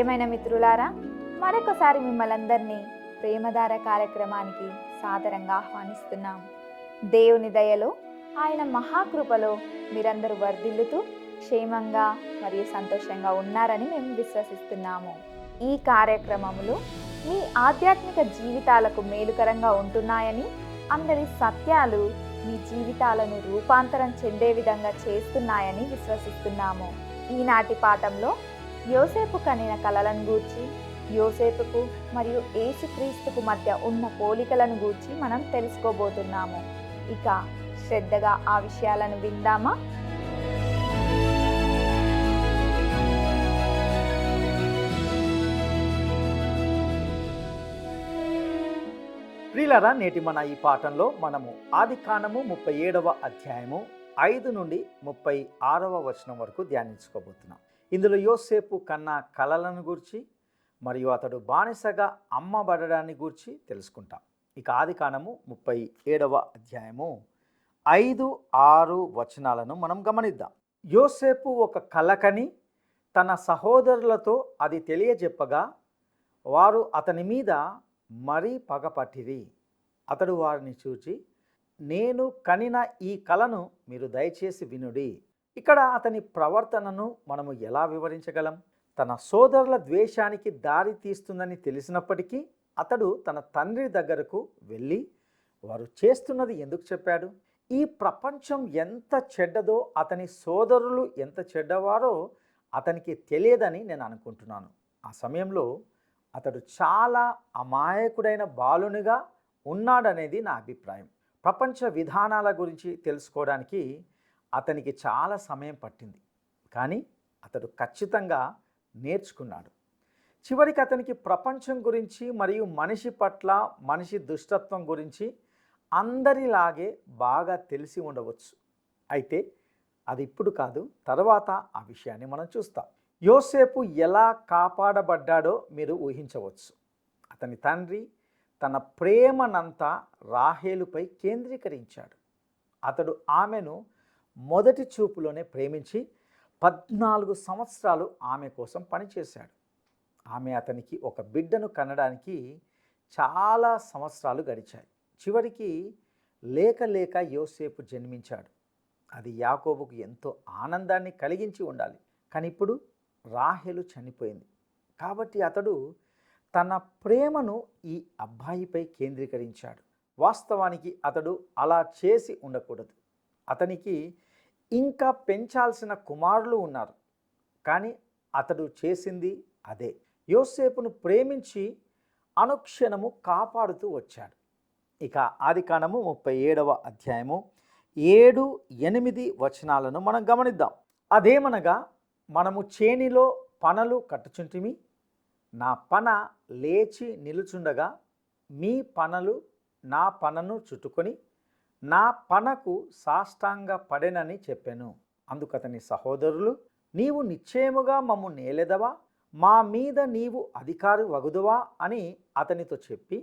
ప్రియమైన మిత్రులారా, మరొకసారి మిమ్మల్ందరినీ ప్రేమధార కార్యక్రమానికి సాదరంగా ఆహ్వానిస్తున్నాం. దేవుని దయలో, ఆయన మహాకృపలో మీరందరూ వర్ధిల్లుతూ క్షేమంగా మరియు సంతోషంగా ఉన్నారని మేము విశ్వసిస్తున్నాము. ఈ కార్యక్రమములు మీ ఆధ్యాత్మిక జీవితాలకు మేలుకరంగా ఉంటున్నాయని, అందరి సత్యాలు మీ జీవితాలను రూపాంతరం చెందే విధంగా చేస్తున్నాయని విశ్వసిస్తున్నాము. ఈనాటి పాఠంలో యోసేపు కనిన కలలను గూర్చి, యోసేపుకు మరియు యేసుక్రీస్తుకు మధ్య ఉన్న పోలికలను గూర్చి మనం తెలుసుకోబోతున్నాము. ఇక శ్రద్ధగా ఆ విషయాలను విందామా? ప్రియులారా, నేటి మన ఈ పాఠంలో మనము ఆదికాండము 37వ అధ్యాయము 5 నుండి 36వ వచనం వరకు ధ్యానించుకోబోతున్నాం. ఇందులో యోసేపు కన్న కలలను గూర్చి మరియు అతడు బానిసగా అమ్మబడడాన్ని గూర్చి తెలుసుకుంటాం. ఇక ఆదికాండము 37వ అధ్యాయము 5, 6 వచనాలను మనం గమనిద్దాం. యోసేపు ఒక కలకని తన సహోదరులతో అది తెలియజెప్పగా వారు అతని మీద మరీ పగపట్టిరి. అతడు వారిని చూచి, నేను కనిన ఈ కలను మీరు దయచేసి వినుడి. ఇక్కడ అతని ప్రవర్తనను మనము ఎలా వివరించగలం? తన సోదరుల ద్వేషానికి దారి తీస్తుందని తెలిసినప్పటికీ అతడు తన తండ్రి దగ్గరకు వెళ్ళి వారు చేస్తున్నది ఎందుకు చెప్పాడు? ఈ ప్రపంచం ఎంత చెడ్డదో, అతని సోదరులు ఎంత చెడ్డవారో అతనికి తెలియదని నేను అనుకుంటున్నాను. ఆ సమయంలో అతడు చాలా అమాయకుడైన బాలునిగా ఉన్నాడనేది నా అభిప్రాయం. ప్రపంచ విధానాల గురించి తెలుసుకోవడానికి అతనికి చాలా సమయం పట్టింది, కానీ అతడు ఖచ్చితంగా నేర్చుకున్నాడు. చివరికి అతనికి ప్రపంచం గురించి మరియు మనిషి పట్ల, మనిషి దుష్టత్వం గురించి అందరిలాగే బాగా తెలిసి ఉండవచ్చు. అయితే అది ఇప్పుడు కాదు, తర్వాత ఆ విషయాన్ని మనం చూస్తాం. యోసేపు ఎలా కాపాడబడ్డాడో మీరు ఊహించవచ్చు. అతని తండ్రి తన ప్రేమనంతా రాహేలుపై కేంద్రీకరించాడు. అతడు ఆమెను మొదటి చూపులోనే ప్రేమించి 14 సంవత్సరాలు ఆమె కోసం పనిచేశాడు. ఆమె అతనికి ఒక బిడ్డను కనడానికి చాలా సంవత్సరాలు గడిచాయి. చివరికి లేక యోసేపు జన్మించాడు. అది యాకోబుకు ఎంతో ఆనందాన్ని కలిగించి ఉండాలి. కానీ ఇప్పుడు రాహేలు చనిపోయింది కాబట్టి అతడు తన ప్రేమను ఈ అబ్బాయిపై కేంద్రీకరించాడు. వాస్తవానికి అతడు అలా చేసి ఉండకూడదు. అతనికి ఇంకా పెంచాల్సిన కుమారులు ఉన్నారు, కానీ అతడు చేసింది అదే. యోసేపును ప్రేమించి అనుక్షణము కాపాడుతూ వచ్చాడు. ఇక ఆదికాండము 37వ అధ్యాయము 7, 8 వచనాలను మనం గమనిద్దాం. అదేమనగా, మనము చేనిలో పనలు కట్టుచుంటిమి, నా పన లేచి నిలుచుండగా మీ పనలు నా పనను చుట్టుకొని నా పనకు సాష్టాంగ పడెనని చెప్పాను. అందుకతని సహోదరులు, నీవు నిశ్చయముగా మమ్ము నేలెదవా, మా మీద నీవు అధికారి వగుదువా అని అతనితో చెప్పి,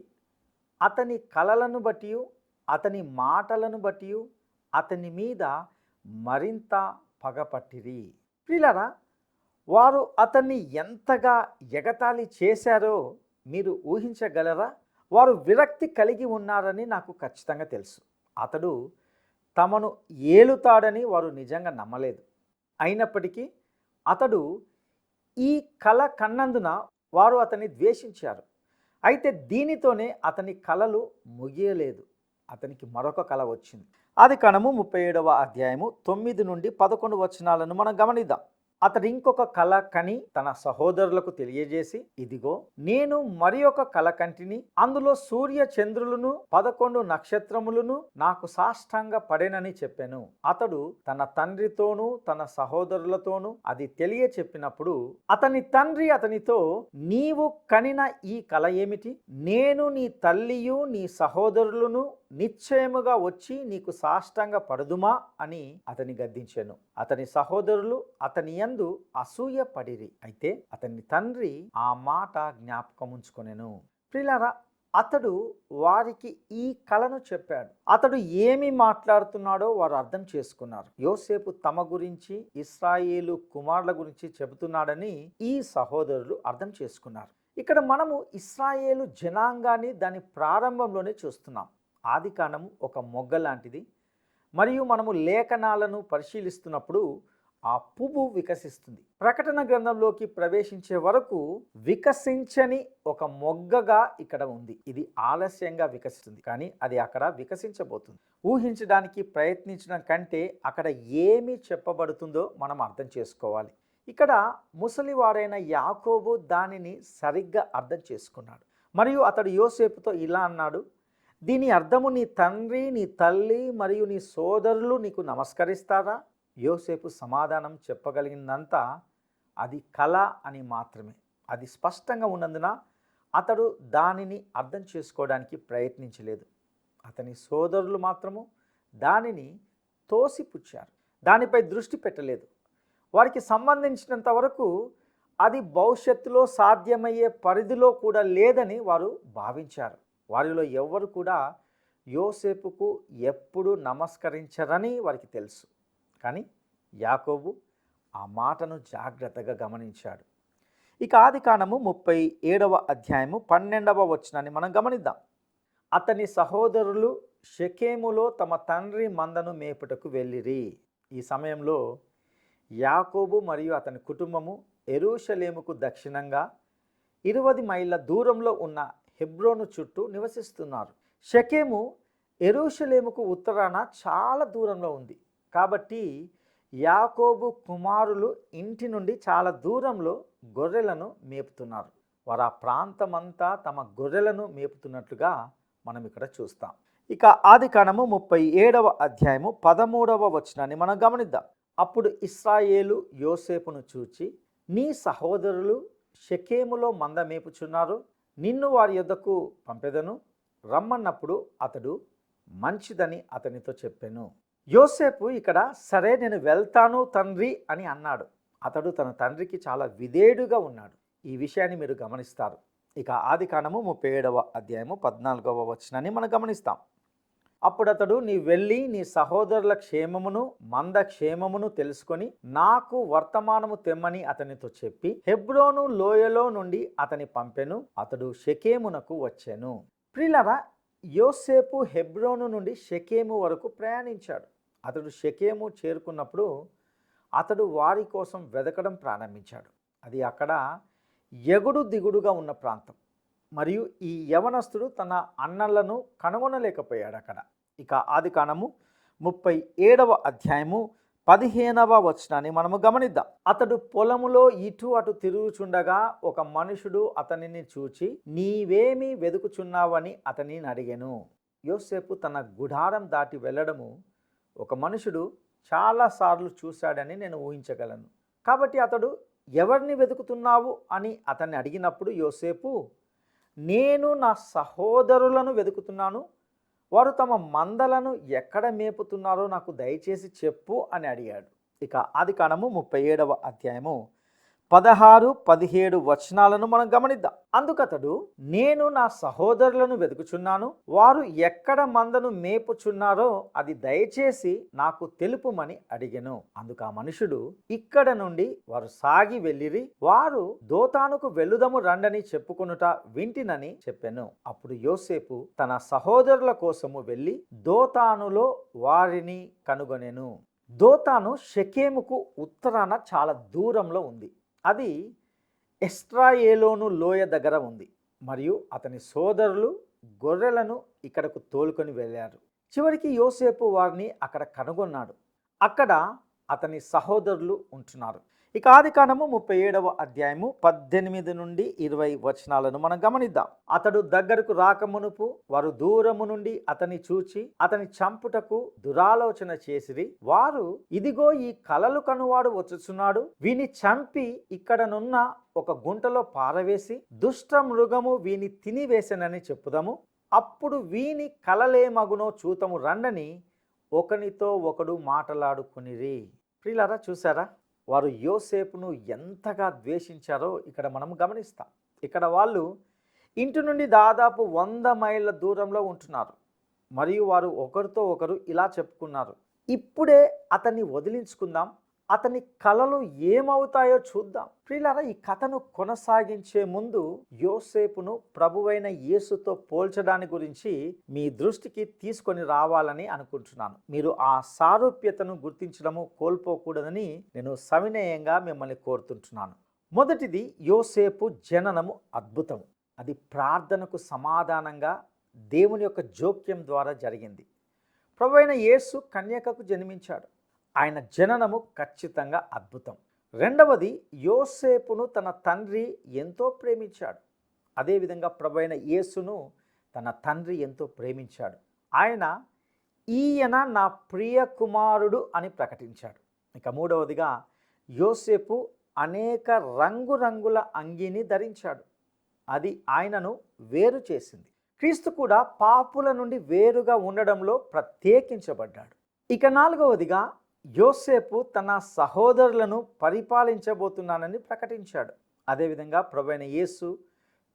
అతని కలలను బట్టి, అతని మాటలను బట్టి అతని మీద మరింత పగపట్టిరి. ప్రియులారా, వారు అతన్ని ఎంతగా ఎగతాళి చేశారో మీరు ఊహించగలరా? వారు విరక్తి కలిగి ఉన్నారని నాకు ఖచ్చితంగా తెలుసు. అతడు తమను ఏలుతాడని వారు నిజంగా నమ్మలేదు. అయినప్పటికీ అతడు ఈ కల కన్నందున వారు అతన్ని ద్వేషించారు. అయితే దీనితోనే అతని కలలు ముగియలేదు. అతనికి మరొక కల వచ్చింది. ఆదికాండము 37వ అధ్యాయము 9 నుండి 11 వచనాలను మనం గమనిద్దాం. అతడు ఇంకొక కల కని తన సహోదరులకు తెలియజేసి, ఇదిగో నేను మరి ఒక కల కంటిని, అందులో సూర్య చంద్రులను 11 నక్షత్రములను నాకు సాష్టాంగ పడేనని చెప్పాను. అతడు తన తండ్రితోనూ తన సహోదరులతోనూ అది తెలియ చెప్పినప్పుడు అతని తండ్రి అతనితో, నీవు కనిన ఈ కల ఏమిటి? నేను నీ తల్లియు నీ సహోదరులను నిశ్చయముగా వచ్చి నీకు సాష్టాంగ పడుదుమా అని అతని గద్దించెను. అతని సహోదరులు అతని యందు అసూయ పడిరి. అయితే అతని తండ్రి ఆ మాట జ్ఞాపకముంచుకొనెను. ప్రియులారా, అతడు వారికి ఈ కలను చెప్పాడు. అతడు ఏమి మాట్లాడుతున్నాడో వారు అర్థం చేసుకున్నారు. యోసేపు తమ గురించి, ఇశ్రాయేలు కుమారుల గురించి చెబుతున్నాడని ఈ సహోదరులు అర్థం చేసుకున్నారు. ఇక్కడ మనము ఇశ్రాయేలు జనాంగాన్ని దాని ప్రారంభంలోనే చూస్తున్నాం. ఆదికాండము ఒక మొగ్గ లాంటిది. మరియు మనము లేఖనాలను పరిశీలిస్తున్నప్పుడు ఆ పువ్వు వికసిస్తుంది. ప్రకటన గ్రంథంలోకి ప్రవేశించే వరకు వికసించని ఒక మొగ్గగా ఇక్కడ ఉంది. ఇది ఆలస్యంగా వికసిస్తుంది, కానీ అది అక్కడ వికసించబోతుంది. ఊహించడానికి ప్రయత్నించడం కంటే అక్కడ ఏమి చెప్పబడుతుందో మనం అర్థం చేసుకోవాలి. ఇక్కడ ముసలివాడైన యాకోబు దానిని సరిగ్గా అర్థం చేసుకున్నాడు. మరియు అతడు యోసేపుతో ఇలా అన్నాడు, దీని అర్థము నీ తండ్రి, నీ తల్లి మరియు నీ సోదరులు నీకు నమస్కరిస్తారా? యోసేపు సమాధానం చెప్పగలిగిందంతా అది కళ అని మాత్రమే. అది స్పష్టంగా ఉన్నందున అతడు దానిని అర్థం చేసుకోవడానికి ప్రయత్నించలేదు. అతని సోదరులు మాత్రము దానిని తోసిపుచ్చారు, దానిపై దృష్టి పెట్టలేదు. వారికి సంబంధించినంత వరకు అది భవిష్యత్తులో సాధ్యమయ్యే పరిధిలో కూడా లేదని వారు భావించారు. వారిలో ఎవ్వరు కూడా యోసేపుకు ఎప్పుడు నమస్కరించరని వారికి తెలుసు. కానీ యాకోబు ఆ మాటను జాగ్రత్తగా గమనించాడు. ఇక ఆదికాండము 37వ అధ్యాయము 12వ వచనాన్ని మనం గమనిద్దాం. అతని సహోదరులు షెకెములో తమ తండ్రి మందను మేపుటకు వెళ్ళిరి. ఈ సమయంలో యాకోబు మరియు అతని కుటుంబము యెరూషలేముకు దక్షిణంగా 20 మైళ్ళ దూరంలో ఉన్న హెబ్రోను చుట్టూ నివసిస్తున్నారు. షెకెము యెరూషలేముకు ఉత్తరాన చాలా దూరంలో ఉంది. కాబట్టి యాకోబు కుమారులు ఇంటి నుండి చాలా దూరంలో గొర్రెలను మేపుతున్నారు. వారు ఆ ప్రాంతమంతా తమ గొర్రెలను మేపుతున్నట్లుగా మనం ఇక్కడ చూస్తాం. ఇక ఆదికాండము 37వ అధ్యాయము 13వ వచనాన్ని మనం గమనిద్దాం. అప్పుడు ఇశ్రాయేలు యోసేపును చూచి, నీ సహోదరులు షెకెములో మంద మేపుచున్నారు, నిన్ను వారి యొద్దకు పంపెదను రమ్మన్నప్పుడు అతడు మంచిదని అతనితో చెప్పెను. యోసేపు ఇక్కడ సరే నేను వెళ్తాను తండ్రి అని అన్నాడు. అతడు తన తండ్రికి చాలా విధేయుడుగా ఉన్నాడు. ఈ విషయాన్ని మీరు గమనిస్తారు. ఇక ఆదికాండము 37వ అధ్యాయము 14వ వచనాన్ని మనం గమనిస్తాం. అప్పుడు అతడు, నీ వెళ్ళి నీ సహోదరుల క్షేమమును మంద క్షేమమును తెలుసుకొని నాకు వర్తమానము తెమ్మని అతనితో చెప్పి హెబ్రోను లోయలో నుండి అతని పంపెను. అతడు షెకెమునకు వచ్చెను. ప్రియులారా, యోసేపు హెబ్రోను నుండి షెకెము వరకు ప్రయాణించాడు. అతడు షెకెము చేరుకున్నప్పుడు అతడు వారి కోసం వెతకడం ప్రారంభించాడు. అది అక్కడ ఎగుడు దిగుడుగా ఉన్న ప్రాంతం. మరియు ఈ యవనస్తుడు తన అన్నలను కనుగొనలేకపోయాడు అక్కడ. ఇక ఆదికాండము 37వ అధ్యాయము 15వ వచనాన్ని మనము గమనిద్దాం. అతడు పొలములో ఇటు అటు తిరుగుచుండగా ఒక మనుషుడు అతనిని చూచి, నీవేమి వెదుకుచున్నావని అతనిని అడిగెను. యోసేపు తన గుడారం దాటి వెళ్ళడము ఒక మనుషుడు చాలాసార్లు చూశాడని నేను ఊహించగలను. కాబట్టి అతడు ఎవరిని వెతుకుతున్నావు అని అతన్ని అడిగినప్పుడు యోసేపు, నేను నా సహోదరులను వెతుకుతున్నాను, వారు తమ మందలను ఎక్కడ మేపుతున్నారో నాకు దయచేసి చెప్పు అని అడిగాడు. ఇక ఆదికాండము 37వ అధ్యాయము 16, 17 వచనాలను మనం గమనిద్దాం. అందుకతడు, నేను నా సహోదరులను వెతుకుచున్నాను, వారు ఎక్కడ మందను మేపుచున్నారో అది దయచేసి నాకు తెలుపుమని అడిగెను. అందుకు ఆ మనుషుడు, ఇక్కడ నుండి వారు సాగి వెళ్ళిరి, వారు దోతానుకు వెళ్ళుదము రండని చెప్పుకొనుట వింటినని చెప్పెను. అప్పుడు యోసేపు తన సహోదరుల కోసము వెళ్ళి దోతానులో వారిని కనుగొనెను. దోతాను షెకెముకు ఉత్తరాన చాలా దూరంలో ఉంది. అది ఎస్ట్రాయేలోను లోయ దగ్గర ఉంది. మరియు అతని సోదరులు గొర్రెలను ఇక్కడకు తోలుకొని వెళ్ళారు. చివరికి యోసేపు వారిని అక్కడ కనుగొన్నాడు. అక్కడ అతని సహోదరులు ఉంటున్నారు. ఇక ఆదికాండము 37వ అధ్యాయము 18 నుండి 20 వచనాలను మనం గమనిద్దాం. అతడు దగ్గరకు రాకమునుపు వారు దూరము నుండి అతని చూచి అతని చంపుటకు దురాలోచన చేసిరి. వారు, ఇదిగో ఈ కలలు కనువాడు వచ్చుచున్నాడు, వీని చంపి ఇక్కడనున్న ఒక గుంటలో పారవేసి దుష్ట మృగము వీని తినివేసెనని చెప్పుదాము, అప్పుడు వీని కలలేమగునో చూతము రండని ఒకనితో ఒకడు మాటలాడుకునిరి. ప్రియులారా, చూసారా, వారు యోసేపును ఎంతగా ద్వేషించారో ఇక్కడ మనం గమనిస్తాం. ఇక్కడ వాళ్ళు ఇంటి నుండి దాదాపు 100 మైళ్ళ దూరంలో ఉంటున్నారు. మరియు వారు ఒకరితో ఒకరు ఇలా చెప్పుకున్నారు, ఇప్పుడే అతన్ని వదిలించుకుందాం, అతని కలలు ఏమవుతాయో చూద్దాం. ప్రియులారా, ఈ కథను కొనసాగించే ముందు యోసేపును ప్రభువైన యేసుతో పోల్చడాన్ని గురించి మీ దృష్టికి తీసుకొని రావాలని అనుకుంటున్నాను. మీరు ఆ సారూప్యతను గుర్తించడము కోల్పోకూడదని నేను సవినయంగా మిమ్మల్ని కోరుతుంటున్నాను. మొదటిది, యోసేపు జననము అద్భుతం. అది ప్రార్థనకు సమాధానంగా దేవుని యొక్క జోక్యం ద్వారా జరిగింది. ప్రభువైన యేసు కన్యకకు జన్మించాడు. ఆయన జననము ఖచ్చితంగా అద్భుతం. రెండవది, యోసేపును తన తండ్రి ఎంతో ప్రేమించాడు. అదేవిధంగా ప్రభువైన యేసును తన తండ్రి ఎంతో ప్రేమించాడు. ఈయన నా ప్రియ కుమారుడు అని ప్రకటించాడు. ఇక మూడవదిగా, యోసేపు అనేక రంగురంగుల అంగీని ధరించాడు. అది ఆయనను వేరు చేసింది. క్రీస్తు కూడా పాపుల నుండి వేరుగా ఉండడంలో ప్రత్యేకించబడ్డాడు. ఇక నాలుగవదిగా, యోసేపు తన సహోదరులను పరిపాలించబోతున్నానని ప్రకటించాడు. అదేవిధంగా ప్రభువైన యేసు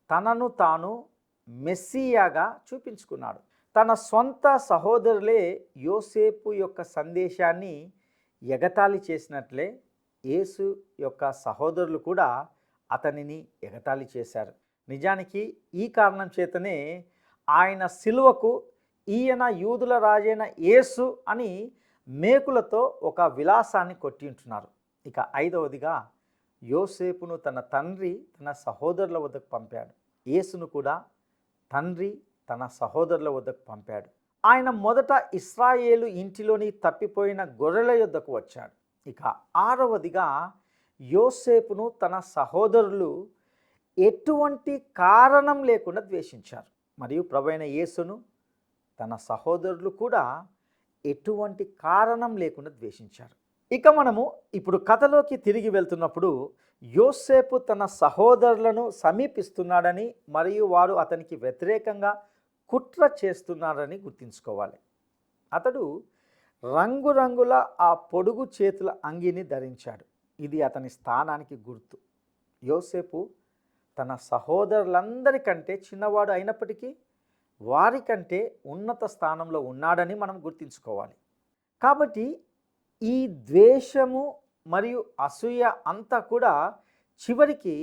తనను తాను మెస్సియాగా చూపించుకున్నాడు. తన సొంత సహోదరులే యోసేపు యొక్క సందేశాన్ని ఎగతాళి చేసినట్లే యేసు యొక్క సహోదరులు కూడా అతనిని ఎగతాళి చేశారు. నిజానికి ఈ కారణం చేతనే ఆయన సిలువకు ఈయన యూదుల రాజైన యేసు అని మేకులతో ఒక విలాసాన్ని కొట్టి ఉంటున్నారు. ఇక ఐదవదిగా, యోసేపును తన తండ్రి తన సహోదరుల వద్దకు పంపాడు. యేసును కూడా తండ్రి తన సహోదరుల వద్దకు పంపాడు. ఆయన మొదట ఇశ్రాయేలు ఇంటిలోని తప్పిపోయిన గొర్రెల యొద్దకు వచ్చాడు. ఇక ఆరవదిగా, యోసేపును తన సహోదరులు ఎటువంటి కారణం లేకుండా ద్వేషించారు. మరియు ప్రభువైన యేసును తన సహోదరులు కూడా ఎటువంటి కారణం లేకుండా ద్వేషించారు. ఇక మనము ఇప్పుడు కథలోకి తిరిగి వెళ్తున్నప్పుడు యోసేపు తన సహోదరులను సమీపిస్తున్నాడని మరియు వారు అతనికి వ్యతిరేకంగా కుట్ర చేస్తున్నారని గుర్తుంచుకోవాలి. అతడు రంగురంగుల ఆ పొడుగు చేతుల అంగీని ధరించాడు. ఇది అతని స్థానానికి గుర్తు. యోసేపు తన సహోదరులందరికంటే చిన్నవాడు అయినప్పటికీ వారికంటే ఉన్నత స్థానంలో ఉన్నాడని మనం గుర్తుంచుకోవాలి. కాబట్టి ఈ ద్వేషము మరియు అసూయ అంతా కూడా చివరికి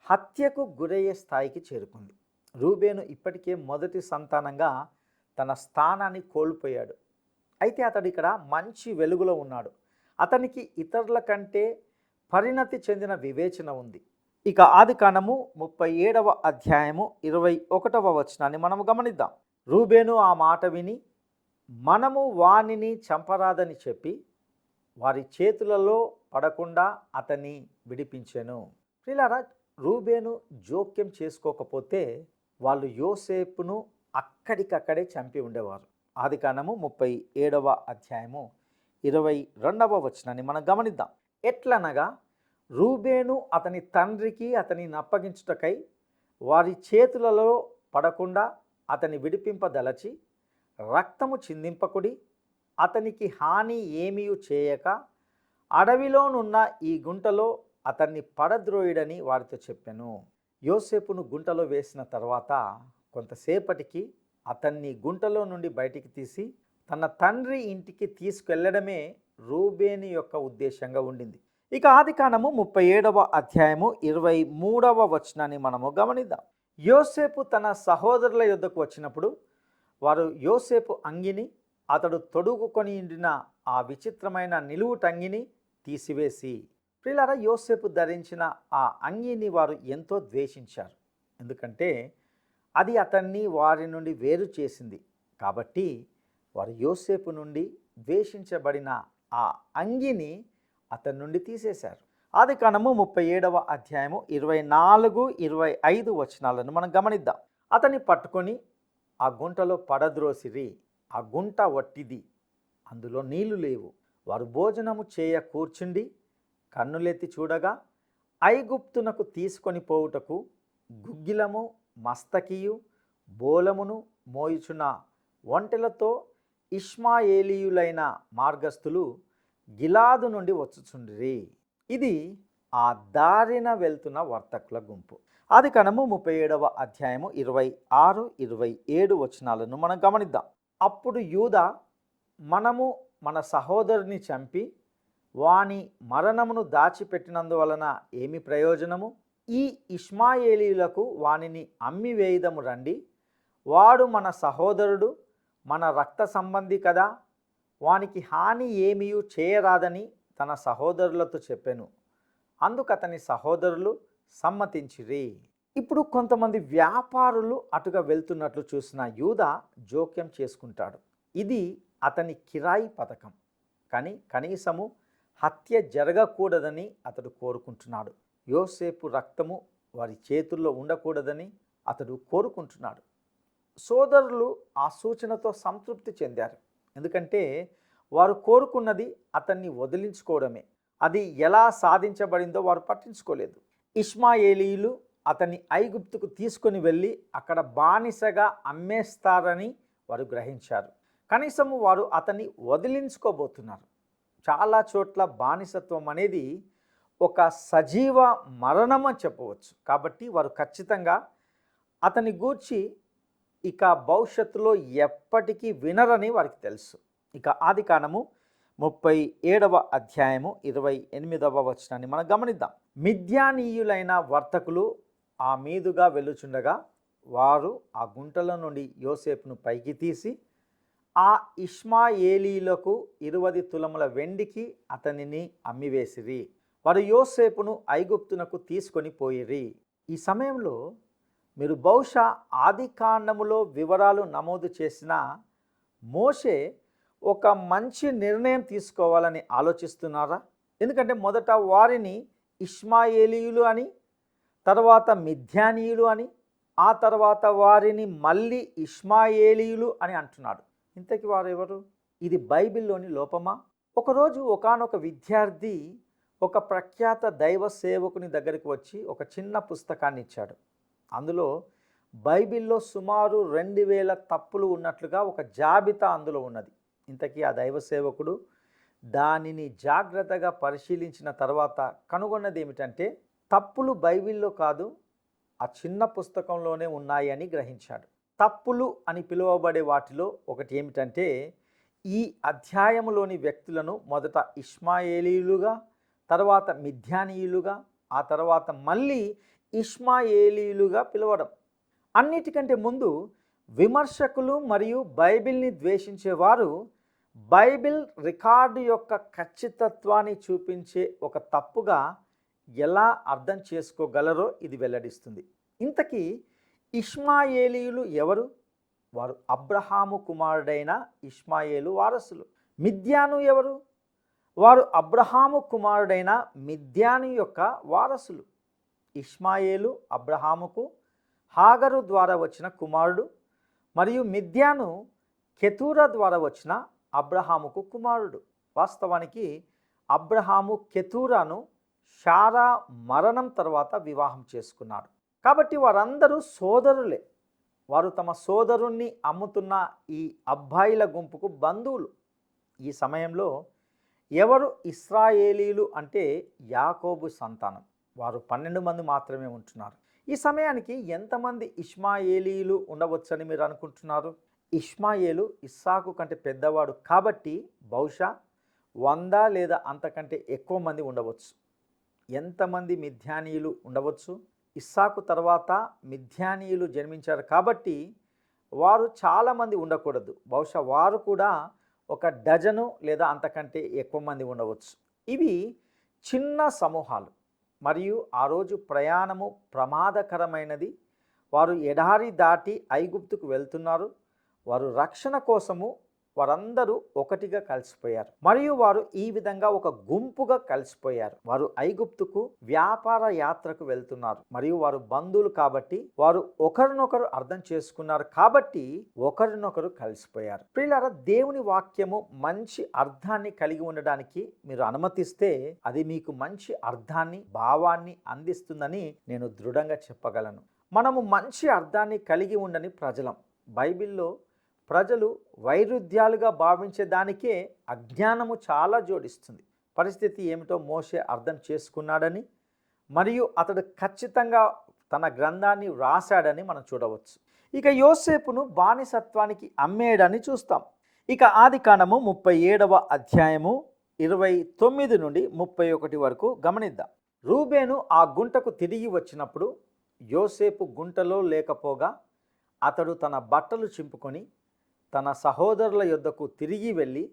హత్యకు గురయ్యే స్థాయికి చేరుకుంది. రూబేను ఇప్పటికే మొదటి సంతానంగా తన స్థానాన్ని కోల్పోయాడు. అయితే అతడు ఇక్కడ మంచి వెలుగులో ఉన్నాడు. అతనికి ఇతరుల కంటే పరిణతి చెందిన వివేచన ఉంది. ఇక ఆదికాండము 37వ అధ్యాయము 21వ వచనాన్ని మనము గమనిద్దాం. రూబేను ఆ మాట విని, మనము వానిని చంపరాదని చెప్పి వారి చేతులలో పడకుండా అతన్ని విడిపించెను. ప్రియులారా, రూబేను జోక్యం చేసుకోకపోతే వాళ్ళు యోసేపును అక్కడికక్కడే చంపి ఉండేవారు. ఆదికాండము 37వ అధ్యాయము 22వ వచనాన్ని మనం గమనిద్దాం. ఎట్లనగా, రూబేను అతని తండ్రికి అతనిని అప్పగించుటకై వారి చేతులలో పడకుండా అతని విడిపింపదలచి, రక్తము చిందింపకుడి, అతనికి హాని ఏమీ చేయక అడవిలోనున్న ఈ గుంటలో అతన్ని పడద్రోయుడని వారితో చెప్పెను. యోసేపును గుంటలో వేసిన తర్వాత కొంతసేపటికి అతన్ని గుంటలో నుండి బయటికి తీసి తన తండ్రి ఇంటికి తీసుకెళ్లడమే రూబేను యొక్క ఉద్దేశంగా ఉండింది. ఇక ఆదికాండము 37వ అధ్యాయము 23వ వచనాన్ని మనము గమనిద్దాం. యోసేపు తన సహోదరుల యొద్దకు వచ్చినప్పుడు వారు యోసేపు అంగిని, అతడు తొడుగుకొని ఉండిన ఆ విచిత్రమైన నిలువుటంగిని తీసివేసి, ప్రియులారా, యోసేపు ధరించిన ఆ అంగిని వారు ఎంతో ద్వేషించారు. ఎందుకంటే అది అతన్ని వారి నుండి వేరు చేసింది. కాబట్టి వారు యోసేపు నుండి ద్వేషించబడిన ఆ అంగిని అతని నుండి తీసేశారు. ఆదికాండము 37వ అధ్యాయము 24-25 వచనాలను మనం గమనిద్దాం. అతన్ని పట్టుకొని ఆ గుంటలో పడద్రోసిరి. ఆ గుంట వట్టిది, అందులో నీళ్లు లేవు. వారు భోజనము చేయ కూర్చుండి కన్నులెత్తి చూడగా ఐగుప్తునకు తీసుకొని పోవుటకు గుగ్గిలము, మస్తకియు, బోలమును మోయుచున్న ఒంటెలతో ఇష్మాయేలీయులైన మార్గస్థులు గిలాదు నుండి వచ్చుచుండిరి. ఇది ఆ దారిన వెళ్తున్న వర్తకుల గుంపు. ఆదికాండము 37వ అధ్యాయము 26, 27 వచనాలను మనం గమనిద్దాం. అప్పుడు యూదా, మనము మన సహోదరుని చంపి వాని మరణమును దాచిపెట్టినందువలన ఏమి ప్రయోజనము? ఈ ఇష్మాయేలీయులకు వానిని అమ్మి వేయుదము రండి, వాడు మన సహోదరుడు, మన రక్త సంబంధి కదా, వానికి హాని ఏమీయూ చేయరాదని తన సహోదరులతో చెప్పెను. అందుకు అతని సహోదరులు సమ్మతించిరి. ఇప్పుడు కొంతమంది వ్యాపారులు అటుగా వెళ్తున్నట్లు చూసిన యూదా జోక్యం చేసుకుంటాడు. ఇది అతని కిరాయి పథకం, కానీ కనీసము హత్య జరగకూడదని అతడు కోరుకుంటున్నాడు. యోసేపు రక్తము వారి చేతుల్లో ఉండకూడదని అతడు కోరుకుంటున్నాడు. సోదరులు ఆ సూచనతో సంతృప్తి చెందారు, ఎందుకంటే వారు కోరుకున్నది అతన్ని వదిలించుకోవడమే. అది ఎలా సాధించబడిందో వారు పట్టించుకోలేదు. ఇష్మాయేలీయులు అతన్ని ఐగుప్తుకు తీసుకొని వెళ్ళి అక్కడ బానిసగా అమ్మేస్తారని వారు గ్రహించారు. కనీసము వారు అతన్ని వదిలించుకోబోతున్నారు. చాలా చోట్ల బానిసత్వం అనేది ఒక సజీవ మరణం అని చెప్పవచ్చు. కాబట్టి వారు ఖచ్చితంగా అతని గూర్చి ఇక భవిష్యత్తులో ఎప్పటికీ వినరని వారికి తెలుసు. ఇక ఆదికాండము 37వ అధ్యాయము 28వ వచనాన్ని మనం గమనిద్దాం. మిద్యానీయులైన వర్తకులు ఆ మీదుగా వెళ్ళుచుండగా వారు ఆ గుంటల నుండి యోసేపును పైకి తీసి ఆ ఇష్మాయేలీలకు 20 తులముల వెండికి అతనిని అమ్మివేసిరి. వారు యోసేపును ఐగుప్తునకు తీసుకొని పోయిరి. ఈ సమయంలో మీరు బహుశా ఆదికాండములో వివరాలు నమోదు చేసిన మోషే ఒక మంచి నిర్ణయం తీసుకోవాలని ఆలోచిస్తున్నారా? ఎందుకంటే మొదట వారిని ఇష్మాయేలీయులు అని, తర్వాత మిద్యానీయులు అని, ఆ తర్వాత వారిని మళ్ళీ ఇష్మాయేలీయులు అని అంటున్నాడు. ఇంతకీ వారు ఎవరు? ఇది బైబిల్లోని లోపమా? ఒకరోజు ఒకానొక విద్యార్థి ఒక ప్రఖ్యాత దైవ సేవకుని దగ్గరికి వచ్చి ఒక చిన్న పుస్తకాన్ని ఇచ్చాడు. అందులో బైబిల్లో సుమారు 2000 తప్పులు ఉన్నట్లుగా ఒక జాబితా అందులో ఉన్నది. ఇంతకీ ఆ దైవ సేవకుడు దానిని జాగ్రత్తగా పరిశీలించిన తర్వాత కనుగొన్నది ఏమిటంటే, తప్పులు బైబిల్లో కాదు, ఆ చిన్న పుస్తకంలోనే ఉన్నాయని గ్రహించాడు. తప్పులు అని పిలువబడే వాటిలో ఒకటి ఏమిటంటే, ఈ అధ్యాయములోని వ్యక్తులను మొదట ఇష్మాయేలీయులుగా, తర్వాత మిద్యానీయులుగా, ఆ తర్వాత మళ్ళీ ఇష్మాయేలీయులుగా పిలవడం. అన్నిటికంటే ముందు విమర్శకులు మరియు బైబిల్ని ద్వేషించేవారు బైబిల్ రికార్డు యొక్క ఖచ్చితత్వాన్ని చూపించే ఒక తప్పుగా ఎలా అర్థం చేసుకోగలరో ఇది వెల్లడిస్తుంది. ఇంతకీ ఇష్మాయేలీయులు ఎవరు? వారు అబ్రహాము కుమారుడైన ఇష్మాయేలు వారసులు. మిద్యాను ఎవరు? వారు అబ్రహాము కుమారుడైన మిద్యాను యొక్క వారసులు. ఇష్మాయేలు అబ్రహాముకు హాగరు ద్వారా వచ్చిన కుమారుడు, మరియు మిద్యాను కెతూరా ద్వారా వచ్చిన అబ్రహాముకు కుమారుడు. వాస్తవానికి అబ్రహాము కెతూరాను షారా మరణం తర్వాత వివాహం చేసుకున్నాడు. కాబట్టి వారందరూ సోదరులే. వారు తమ సోదరుణ్ణి అమ్ముతున్న ఈ అబ్బాయిల గుంపుకు బంధువులు. ఈ సమయంలో ఎవరు ఇశ్రాయేలీలు అంటే యాకోబు సంతానం. వారు 12 మంది మాత్రమే ఉంటున్నారు. ఈ సమయానికి ఎంతమంది ఇష్మాయేలీలు ఉండవచ్చని మీరు అనుకుంటున్నారు? ఇష్మాయేలు ఇస్సాకు కంటే పెద్దవాడు కాబట్టి బహుశా 100 లేదా అంతకంటే ఎక్కువ మంది ఉండవచ్చు. ఎంతమంది మిద్యానీయులు ఉండవచ్చు? ఇస్సాకు తర్వాత మిద్యానీయులు జన్మించారు కాబట్టి వారు చాలామంది ఉండకూడదు. బహుశా వారు కూడా 1 డజను లేదా అంతకంటే ఎక్కువ మంది ఉండవచ్చు. ఇవి చిన్న సమూహాలు మరియు ఆ రోజు ప్రయాణము ప్రమాదకరమైనది. వారు ఎడారి దాటి ఐగుప్తుకు వెళ్తున్నారు. వారు రక్షణ కోసము వారందరూ ఒకటిగా కలిసిపోయారు మరియు వారు ఈ విధంగా ఒక గుంపుగా కలిసిపోయారు. వారు ఐగుప్తుకు వ్యాపార యాత్రకు వెళ్తున్నారు మరియు వారు బంధువులు కాబట్టి వారు ఒకరినొకరు అర్థం చేసుకున్నారు కాబట్టి ఒకరినొకరు కలిసిపోయారు. ప్రియులారా, దేవుని వాక్యము మంచి అర్థాన్ని కలిగి ఉండడానికి మీరు అనుమతిస్తే అది మీకు మంచి అర్థాన్ని, భావాన్ని అందిస్తుందని నేను దృఢంగా చెప్పగలను. మనము మంచి అర్థాన్ని కలిగి ఉండని ప్రజలం. బైబిల్లో ప్రజలు వైరుధ్యాలుగా భావించే దానికే అజ్ఞానము చాలా జోడిస్తుంది. పరిస్థితి ఏమిటో మోషే అర్థం చేసుకున్నాడని మరియు అతడు ఖచ్చితంగా తన గ్రంథాన్ని వ్రాసాడని మనం చూడవచ్చు. ఇక యోసేపును బానిసత్వానికి అమ్మేయడాన్ని చూస్తాం. ఇక ఆదికాండము 37వ అధ్యాయము 29 నుండి 31 వరకు గమనిద్దాం. రూబేను ఆ గుంటకు తిరిగి వచ్చినప్పుడు యోసేపు గుంటలో లేకపోగా అతడు తన బట్టలు చింపుకొని తన సహోదరుల యొద్దకు తిరిగి వెళ్ళి,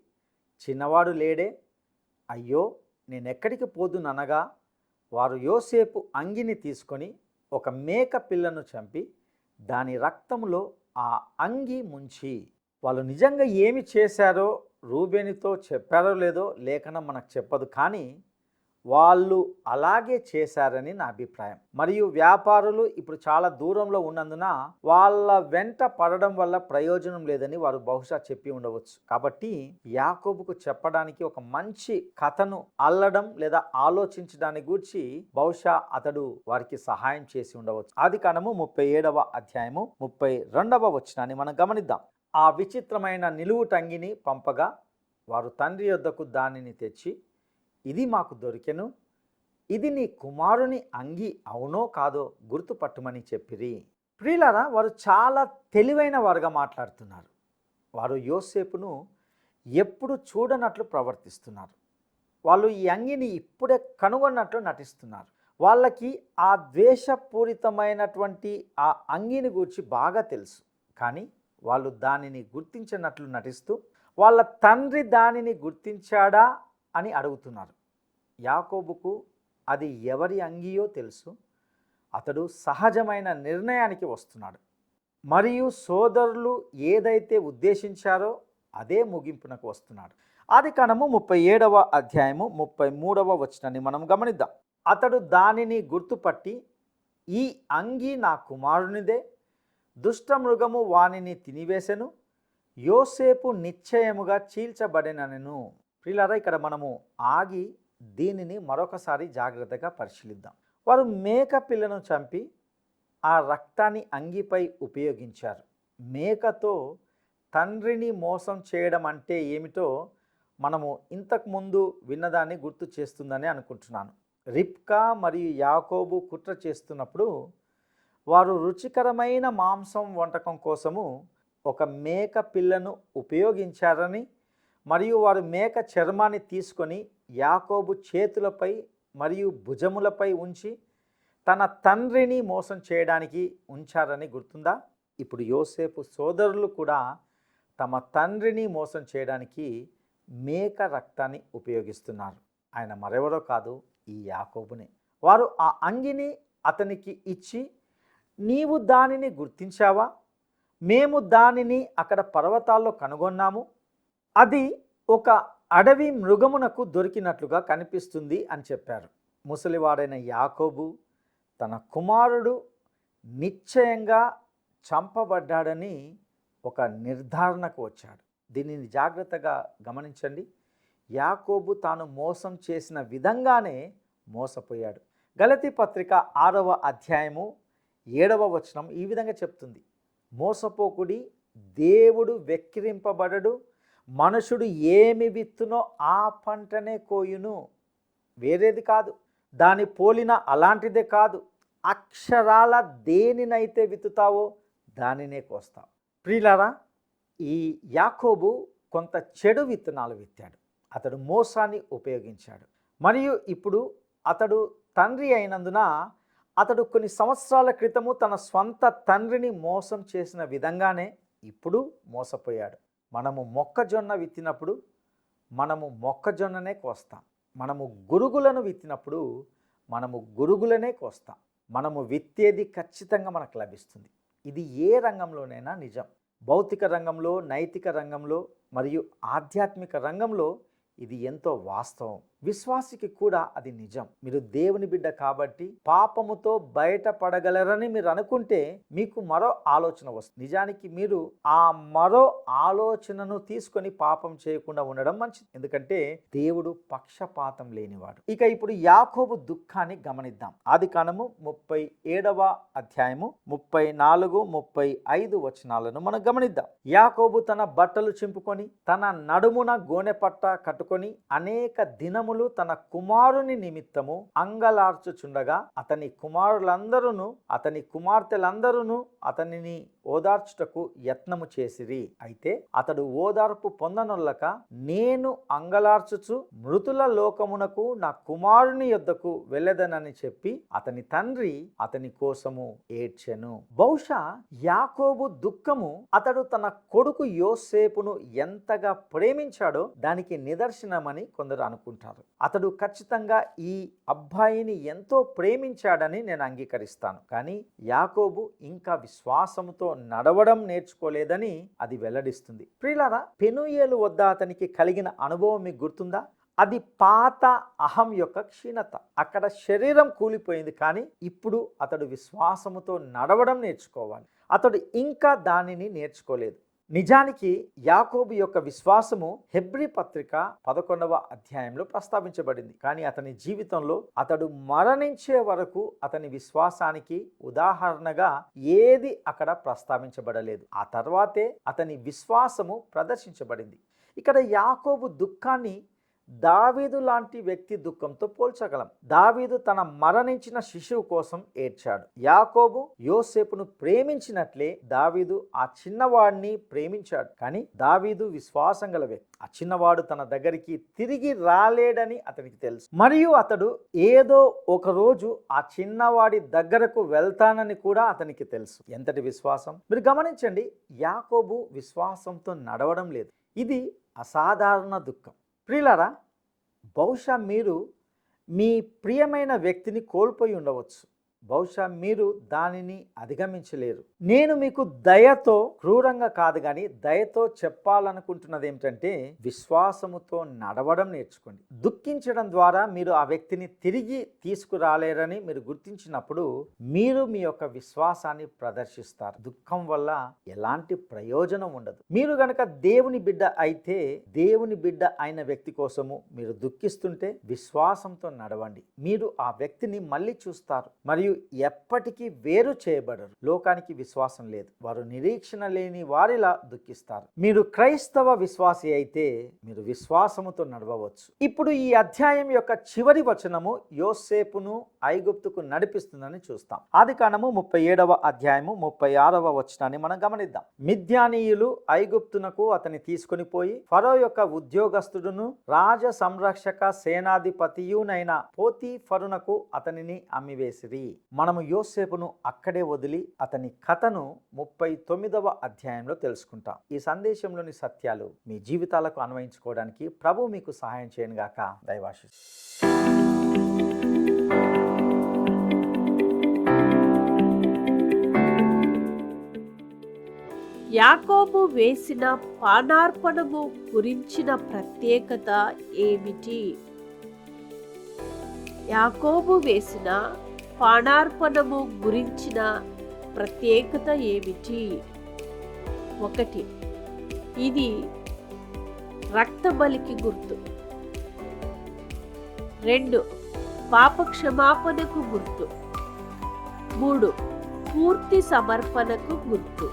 చిన్నవాడు లేడే, అయ్యో నేనెక్కడికి పోదుననగా వారు యోసేపు అంగిని తీసుకొని ఒక మేక పిల్లను చంపి దాని రక్తములో ఆ అంగి ముంచి. వాళ్ళు నిజంగా ఏమి చేశారో రూబేనితో చెప్పారో లేదో లేఖనం మనకు చెప్పదు, కానీ వాళ్ళు అలాగే చేశారని నా అభిప్రాయం. మరియు వ్యాపారులు ఇప్పుడు చాలా దూరంలో ఉన్నందున వాళ్ళ వెంట పడడం వల్ల ప్రయోజనం లేదని వారు బహుశా చెప్పి ఉండవచ్చు. కాబట్టి యాకోబుకు చెప్పడానికి ఒక మంచి కథను అల్లడం లేదా ఆలోచించడానికి గూర్చి బహుశా అతడు వారికి సహాయం చేసి ఉండవచ్చు. ఆదికాండము 37వ అధ్యాయము 32వ వచనాన్ని మనం గమనిద్దాం. ఆ విచిత్రమైన నిలువుటంగిని పంపగా వారు తండ్రి యొద్దకు దానిని తెచ్చి, ఇది మాకు దొరికెను, ఇది నీ కుమారుని అంగి అవునో కాదో గుర్తుపట్టమని చెప్పిరి. ప్రియులారా, వారు చాలా తెలివైన వారుగా మాట్లాడుతున్నారు. వారు యోసేపును ఎప్పుడు చూడనట్లు ప్రవర్తిస్తున్నారు. వాళ్ళు ఈ అంగిని ఇప్పుడే కనుగొన్నట్లు నటిస్తున్నారు. వాళ్ళకి ఆ ద్వేషపూరితమైనటువంటి ఆ అంగిని గురించి బాగా తెలుసు, కానీ వాళ్ళు దానిని గుర్తించినట్లు నటిస్తూ వాళ్ళ తండ్రి దానిని గుర్తించాడా అని అడుగుతున్నారు. యాకోబుకు అది ఎవరి అంగియో తెలుసు. అతడు సహజమైన నిర్ణయానికి వస్తున్నాడు మరియు సోదరులు ఏదైతే ఉద్దేశించారో అదే ముగింపునకు వస్తున్నాడు. ఆదికాండము 37వ అధ్యాయము 33వ వచనాన్ని మనం గమనిద్దాం. అతడు దానిని గుర్తుపట్టి, ఈ అంగి నా కుమారునిదే, దుష్టమృగము వానిని తినివేసెను, యోసేపు నిశ్చయముగా చీల్చబడినను. ప్రియులారా, ఇక్కడ మనము ఆగి దీనిని మరొకసారి జాగ్రత్తగా పరిశీలిద్దాం. వారు మేక పిల్లను చంపి ఆ రక్తాన్ని అంగిపై ఉపయోగించారు. మేకతో తండ్రిని మోసం చేయడం అంటే ఏమిటో మనము ఇంతకుముందు విన్నదాన్ని గుర్తు చేస్తుందని అనుకుంటున్నాను. రిబ్కా మరియు యాకోబు కుట్ర చేస్తున్నప్పుడు వారు రుచికరమైన మాంసం వంటకం కోసము ఒక మేక పిల్లను ఉపయోగించారని మరియు వారు మేక చర్మాన్ని తీసుకొని యాకోబు చేతులపై మరియు భుజములపై ఉంచి తన తండ్రిని మోసం చేయడానికి ఉంచారని గుర్తుందా? ఇప్పుడు యోసేపు సోదరులు కూడా తమ తండ్రిని మోసం చేయడానికి మేక రక్తాన్ని ఉపయోగిస్తున్నారు. ఆయన మరెవరో కాదు, ఈ యాకోబునే. వారు ఆ అంగిని అతనికి ఇచ్చి, నీవు దానిని గుర్తించావా? మేము దానిని అక్కడ పర్వతాల్లో కనుగొన్నాము, అది ఒక అడవి మృగమునకు దొరికినట్లుగా కనిపిస్తుంది అని చెప్పారు. ముసలివాడైన యాకోబు తన కుమారుడు నిశ్చయంగా చంపబడ్డాడని ఒక నిర్ధారణకు వచ్చాడు. దీనిని జాగ్రత్తగా గమనించండి. యాకోబు తాను మోసం చేసిన విధంగానే మోసపోయాడు. గలతీ పత్రిక 6వ అధ్యాయము 7వ వచనం ఈ విధంగా చెప్తుంది, మోసపోకుడి, దేవుడు వెక్కిరింపబడడు, మనుషుడు ఏమి విత్తునో ఆ పంటనే కోయును. వేరేది కాదు, దాని పోలిన అలాంటిదే కాదు, అక్షరాల దేనినైతే విత్తుతావో దానినే కోస్తావు. ప్రియులారా, ఈ యాకోబు కొంత చెడు విత్తనాలు విత్తాడు. అతడు మోసాన్ని ఉపయోగించాడు. మరియు ఇప్పుడు అతడు తండ్రి అయినందున అతడు కొన్ని సంవత్సరాల క్రితము తన స్వంత తండ్రిని మోసం చేసిన విధంగానే ఇప్పుడు మోసపోయాడు. మనము మొక్కజొన్న విత్తినప్పుడు మనము మొక్కజొన్ననే కోస్తాం. మనము గురుగులను విత్తినప్పుడు మనము గురుగులనే కోస్తాం. మనము విత్తేది ఖచ్చితంగా మనకు లభిస్తుంది. ఇది ఏ రంగంలోనైనా నిజం. భౌతిక రంగంలో, నైతిక రంగంలో మరియు ఆధ్యాత్మిక రంగంలో ఇది ఎంతో వాస్తవం. విశ్వాసికి కూడా అది నిజం. మీరు దేవుని బిడ్డ కాబట్టి పాపముతో బయటపడగలరని మీరు అనుకుంటే మీకు మరో ఆలోచన వస్తుంది. నిజానికి మీరు ఆ మరో ఆలోచనను తీసుకొని పాపం చేయకుండా ఉండడం మంచిది, ఎందుకంటే దేవుడు పక్షపాతం లేనివాడు. ఇక ఇప్పుడు యాకోబు దుఃఖాన్ని గమనిద్దాం. ఆదికాండము 37వ అధ్యాయము 34, 35 వచనాలను మనం గమనిద్దాం. యాకోబు తన బట్టలు చింపుకొని తన నడుమున గోనె పట్ట కట్టుకొని అనేక దినముల దినములు తన కుమారుని నిమిత్తము అంగలార్చుచుండగా అతని కుమారులందరూ అతని కుమార్తెలందరూ అతనిని ఓదార్చుటకు యత్నము చేసిరి. అయితే అతడు ఓదార్పు పొందనొల్లక, నేను అంగలార్చుచు మృతుల లోకమునకు నా కుమారుని యొద్దకు వెళ్ళదనని చెప్పి అతని తండ్రి అతని కోసము ఏడ్చెను. బహుశా యాకోబు దుఃఖము అతడు తన కొడుకు యోసేపును ఎంతగా ప్రేమించాడో దానికి నిదర్శనమని కొందరు అనుకుంటారు. అతడు ఖచ్చితంగా ఈ అబ్బాయిని ఎంతో ప్రేమించాడని నేను అంగీకరిస్తాను. కానీ యాకోబు ఇంకా విశ్వాసముతో నడవడం నేర్చుకోలేదని అది వెల్లడిస్తుంది. ప్రియులారా, పెనూయేలు వద్ద అతనికి కలిగిన అనుభవం మీకు గుర్తుందా? అది పాత అహం యొక్క క్షీణత. అక్కడ శరీరం కూలిపోయింది, కానీ ఇప్పుడు అతడు విశ్వాసముతో నడవడం నేర్చుకోవాలి. అతడు ఇంకా దానిని నేర్చుకోలేదు. నిజానికి యాకోబు యొక్క విశ్వాసము హెబ్రీ పత్రిక 11వ అధ్యాయంలో ప్రస్తావించబడింది. కానీ అతని జీవితంలో అతడు మరణించే వరకు అతని విశ్వాసానికి ఉదాహరణగా ఏది అక్కడ ప్రస్తావించబడలేదు. ఆ తర్వాతే అతని విశ్వాసము ప్రదర్శించబడింది. ఇక్కడ యాకోబు దుఃఖాన్ని దావీదు లాంటి వ్యక్తి దుఃఖంతో పోల్చగలం. దావీదు తన మరణించిన శిశువు కోసం ఏడ్చాడు. యాకోబు యోసేపును ప్రేమించినట్లే దావీదు ఆ చిన్నవాడిని ప్రేమించాడు. కానీ దావీదు విశ్వాసం గల వ్యక్తి. ఆ చిన్నవాడు తన దగ్గరికి తిరిగి రాలేడని అతనికి తెలుసు. మరియు అతడు ఏదో ఒక రోజు ఆ చిన్నవాడి దగ్గరకు వెళ్తానని కూడా అతనికి తెలుసు. ఎంతటి విశ్వాసం! మీరు గమనించండి, యాకోబు విశ్వాసంతో నడవడం లేదు. ఇది అసాధారణ దుఃఖం. ప్రియులారా, బహుశా మీరు మీ ప్రియమైన వ్యక్తిని కోల్పోయి ఉండవచ్చు. బహుశా మీరు దానిని అధిగమించలేరు. నేను మీకు దయతో, క్రూరంగా కాదు కానీ దయతో చెప్పాలనుకుంటున్నది ఏమిటంటే, విశ్వాసముతో నడవడం నేర్చుకోండి. దుఃఖించడం ద్వారా మీరు ఆ వ్యక్తిని తిరిగి తీసుకురాలేరని మీరు గుర్తించినప్పుడు మీరు మీ యొక్క విశ్వాసాన్ని ప్రదర్శిస్తారు. దుఃఖం వల్ల ఎలాంటి ప్రయోజనం ఉండదు. మీరు గనక దేవుని బిడ్డ అయితే, దేవుని బిడ్డ అయిన వ్యక్తి కోసము మీరు దుఃఖిస్తుంటే విశ్వాసంతో నడవండి. మీరు ఆ వ్యక్తిని మళ్ళీ చూస్తారు మరియు ఎప్పటికీ వేరు చేయబడరు. లోకానికి విశ్వాసం లేదు, వారు నిరీక్షణ లేని వారిలా దుఃఖిస్తారు. మీరు క్రైస్తవ విశ్వాసి అయితే మీరు విశ్వాసముతో నడవవచ్చు. ఇప్పుడు ఈ అధ్యాయం యొక్క చివరి వచనము యోసేపును ఐగుప్తుకు నడిపిస్తుందని చూస్తాం. ఆదికాండము 37వ అధ్యాయము 36వ వచనాన్ని మనం గమనిద్దాం. మిద్యానీయులు ఐగుప్తునకు అతని తీసుకుని పోయి ఫరో యొక్క ఉద్యోగస్తుడును రాజ సంరక్షక సేనాధిపతియునైన పోతీఫరునకు అతనిని అమ్మివేసిరి. మనము యోసేపును అక్కడే వదిలి అతని కథను 39వ అధ్యాయంలో తెలుసుకుంటాం. ఈ సందేశంలోని సత్యాలు మీ జీవితాలకు అన్వయించుకోవడానికి ప్రభు మీకు సహాయం చేయను గాక. దైవాశీస్సులు. యాకోబు వేసిన పానార్పణము గురించిన ప్రత్యేకత ఏమిటి? యాకోబు వేసిన పానార్పణము గురించిన ప్రత్యేకత ఏమిటి? 1. ఇది రక్తబలికి గుర్తు. 2. పాప క్షమాపణకు గుర్తు. 3. పూర్తి సమర్పణకు గుర్తు.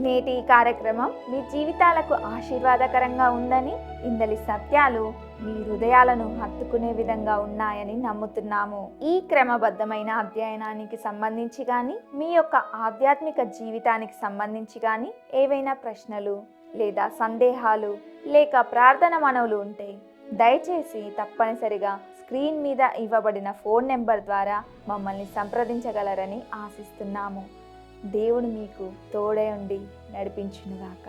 నేటి ఈ కార్యక్రమం మీ జీవితాలకు ఆశీర్వాదకరంగా ఉందని, ఇందలి సత్యాలు మీ హృదయాలను హత్తుకునే విధంగా ఉన్నాయని నమ్ముతున్నాము. ఈ క్రమబద్ధమైన అధ్యయనానికి సంబంధించి కానీ, మీ యొక్క ఆధ్యాత్మిక జీవితానికి సంబంధించి కానీ ఏవైనా ప్రశ్నలు లేదా సందేహాలు లేక ప్రార్థన మనవులు ఉంటే దయచేసి తప్పనిసరిగా స్క్రీన్ మీద ఇవ్వబడిన ఫోన్ నెంబర్ ద్వారా మమ్మల్ని సంప్రదించగలరని ఆశిస్తున్నాము. దేవుడు మీకు తోడై ఉండి నడిపించునుగాక.